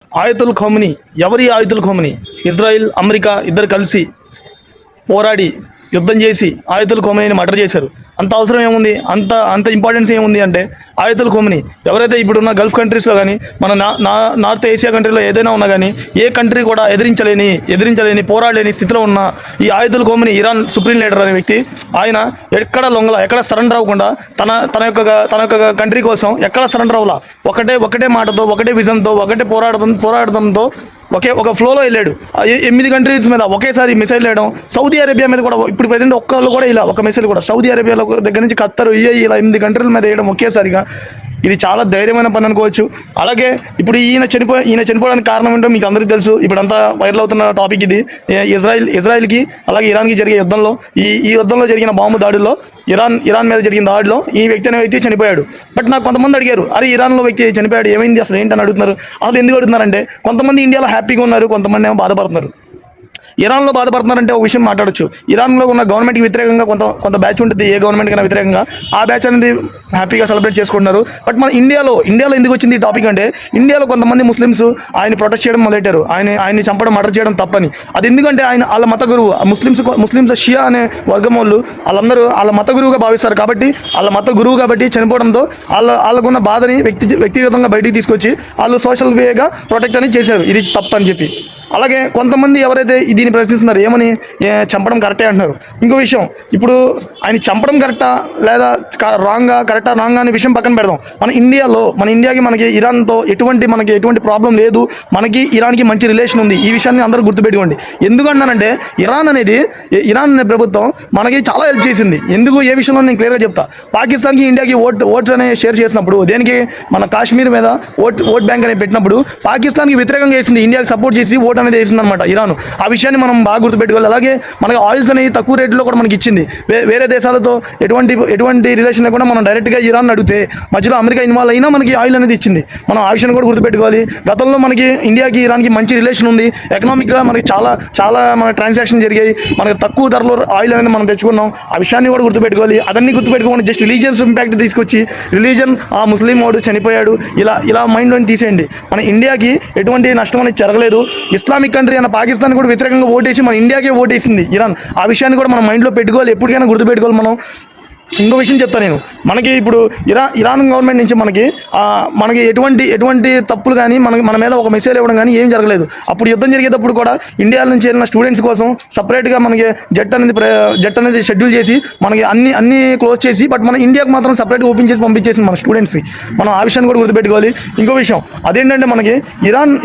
ఆయతుల్ ఖోమ్నీ. ఎవరి ఆయతుల్ ఖోమ్నీ? Israel America ఇద్దరు కలిసి పోరాడి యుద్ధం చేసి ఆయతుల్ ఖోమ్నీని మర్డర్ చేశారు. అంత అవసరం ఏముంది, అంత ఇంపార్టెన్స్ ఏముంది అంటే ఆయతుల్ ఖోమ్నీ ఎవరైతే ఇప్పుడున్న గల్ఫ్ కంట్రీస్లో కానీ మన నార్త్ ఏషియా కంట్రీలో ఏదైనా ఉన్నా కానీ ఏ కంట్రీ కూడా ఎదిరించలేని పోరాడలేని స్థితిలో ఉన్న ఈ ఆయతుల్ ఖోమ్నీ, ఇరాన్ సుప్రీం లీడర్ అనే వ్యక్తి, ఆయన ఎక్కడ ఎక్కడ సరెండర్ అవ్వకుండా తన యొక్క కంట్రీ కోసం ఎక్కడ సరెండర్ అవ్వాల, ఒకటే మాటతో, ఒకటే విజన్తో, ఒకటే పోరాడడంతో ఒక ఫ్లోలో వెళ్ళాడు. 8 కంట్రీస్ మీద ఒకేసారి మిసైల్ వేయడం, సౌదీ అరేబియా మీద కూడా ఇప్పుడు ప్రజెంట్ ఒక్కళ్ళు కూడా ఇలా ఒక మిసైల్ కూడా సౌదీ అరేబియాలో దగ్గర నుంచి ఖత్తర్, ఇలా 8 కంట్రీల మీద వేయడం ఒకేసారిగా, ఇది చాలా ధైర్యమైన పని అనుకోవచ్చు. అలాగే ఇప్పుడు ఈయన చనిపోవడానికి కారణం ఏంటో మీకు అందరికీ తెలుసు. ఇప్పుడంతా వైరల్ అవుతున్న టాపిక్ ఇది. ఇజ్రాయిల్కి అలాగే ఇరాన్కి జరిగే యుద్ధంలో, ఈ యుద్ధంలో జరిగిన బాంబు దాడుల్లో ఇరాన్ మీద జరిగిన దాడిలో ఈ వ్యక్తి అనే వ్యక్తి చనిపోయాడు. బట్ నాకు కొంతమంది అడిగారు, అరే ఇరాన్లో వ్యక్తి చనిపోయాడు, ఏమైంది అసలు ఏంటని అడుగుతున్నారు. అసలు ఎందుకు అడుగుతున్నారంటే, కొంతమంది ఇండియాలో హ్యాపీగా ఉన్నారు, కొంతమంది ఏమో బాధపడుతున్నారు. ఇరాన్లో బాధపడుతున్నారంటే ఒక విషయం మాట్లాడొచ్చు. ఇరాన్లో ఉన్న గవర్నమెంట్కి వ్యతిరేకంగా కొంత బ్యాచ్ ఉంటుంది, ఏ గవర్నమెంట్ కన్నా వ్యతిరేకంగా ఆ బ్యాచ్ అనేది హ్యాపీగా సెలబ్రేట్ చేసుకుంటున్నారు. బట్ మన ఇండియాలో ఎందుకు వచ్చింది ఈ టాపిక్ అంటే, ఇండియాలో కొంతమంది ముస్లిమ్స్ ఆయన ప్రొటెస్ట్ చేయడం మొదలెట్టారు. ఆయన్ని చంపడం, మర్డర్ చేయడం తప్పని. అది ఎందుకంటే వాళ్ళ మత గురువు, ముస్లిమ్స్ షియా అనే వర్గం వాళ్ళు, వాళ్ళందరూ వాళ్ళ మత గురువుగా భావిస్తారు. కాబట్టి వాళ్ళ మత గురువు కాబట్టి చనిపోవడంతో వాళ్ళకున్న బాధని వ్యక్తిగతంగా బయటికి తీసుకొచ్చి వాళ్ళు సోషల్ వేగా ప్రొటెక్ట్ అని చేశారు. ఇది తప్పని చెప్పి. అలాగే కొంతమంది ఎవరైతే దీన్ని ప్రశ్నిస్తున్నారు, ఏమని చంపడం కరెక్టే అంటున్నారు. ఇంకో విషయం, ఇప్పుడు ఆయన చంపడం కరెక్టా లేదా కరెక్టా రాంగా అనే విషయం పక్కన పెడదాం. ఇండియాకి మనకి ఇరాన్తో ఎటువంటి ప్రాబ్లం లేదు. మనకి ఇరాన్కి మంచి రిలేషన్ ఉంది. ఈ విషయాన్ని అందరూ గుర్తుపెట్టుకోండి. ఎందుకంటానంటే ఇరాన్ అనే ప్రభుత్వం మనకి చాలా హెల్ప్ చేసింది. ఏ విషయంలో నేను క్లియర్గా చెప్తా. పాకిస్తాన్కి ఇండియాకి ఓట్స్ అనే షేర్ చేసినప్పుడు, దేనికి మన కాశ్మీర్ మీద ఓట్ బ్యాంక్ అనేది పెట్టినప్పుడు పాకిస్తాన్కి వ్యతిరేకంగా వేసింది, ఇండియాకి సపోర్ట్ చేసి ఓట్ అనేది వేసింది అనమాట ఇరాన్. ఆ విషయాన్ని మనం బాగా గుర్తుపెట్టుకోవాలి. అలాగే మనకి ఆయిల్స్ అనేది తక్కువ రేట్లో కూడా మనకి ఇచ్చింది. వేరే దేశాలతో ఎటువంటి రిలేషన్ లేకుండా మనం డైరెక్ట్గా ఇరాన్ అడిగితే మధ్యలో అమెరికా ఇన్వాల్వ్ అయినా మనకి ఆయిల్ అనేది ఇచ్చింది. మనం ఆ విషయాన్ని కూడా గుర్తుపెట్టుకోవాలి. గతంలో మనకి ఇండియాకి ఇరాన్కి మంచి రిలేషన్ ఉంది. ఎకనామిక్గా మనకి చాలా మన ట్రాన్సాక్షన్ జరిగాయి. మనకి తక్కువ ధరలో ఆయిల్ అనేది మనం తెచ్చుకున్నాం. ఆ విషయాన్ని కూడా గుర్తుపెట్టుకోవాలి. అదన్నీ గుర్తుపెట్టుకోండి. జస్ట్ రిలీజియన్స్ ఇంపాక్ట్ తీసుకొచ్చి ముస్లిం వాడు చనిపోయాడు ఇలా మైండ్లోని తీసేయండి. మన ఇండియాకి ఎటువంటి నష్టం అనేది జరగలేదు. ఇస్లామిక్ కంట్రీ అన్న పాకిస్తాన్ కూడా వ్యతిరేకంగా ఓటేసి మన ఇండియాకే ఓటేసింది ఇరాన్. ఆ విషయాన్ని కూడా మనం మైండ్లో పెట్టుకోవాలి, ఎప్పటికైనా గుర్తుపెట్టుకోవాలి మనం. ఇంకో విషయం చెప్తాను నేను. మనకి ఇప్పుడు ఇరాన్ గవర్నమెంట్ నుంచి మనకి ఎటువంటి తప్పులు కానీ మన మీద ఒక మెసేజ్ ఇవ్వడం కానీ ఏం జరగలేదు. అప్పుడు యుద్ధం జరిగేటప్పుడు కూడా ఇండియా నుంచి వెళ్ళిన స్టూడెంట్స్ కోసం సపరేట్గా మనకి జెట్ అనేది షెడ్యూల్ చేసి మనకి అన్ని క్లోజ్ చేసి, బట్ మన ఇండియాకి మాత్రం సపరేట్గా ఓపెన్ చేసి పంపించేసింది మన స్టూడెంట్స్కి. మనం ఆ విషయాన్ని కూడా గుర్తుపెట్టుకోవాలి. ఇంకో విషయం అదేంటంటే, మనకి ఇరాన్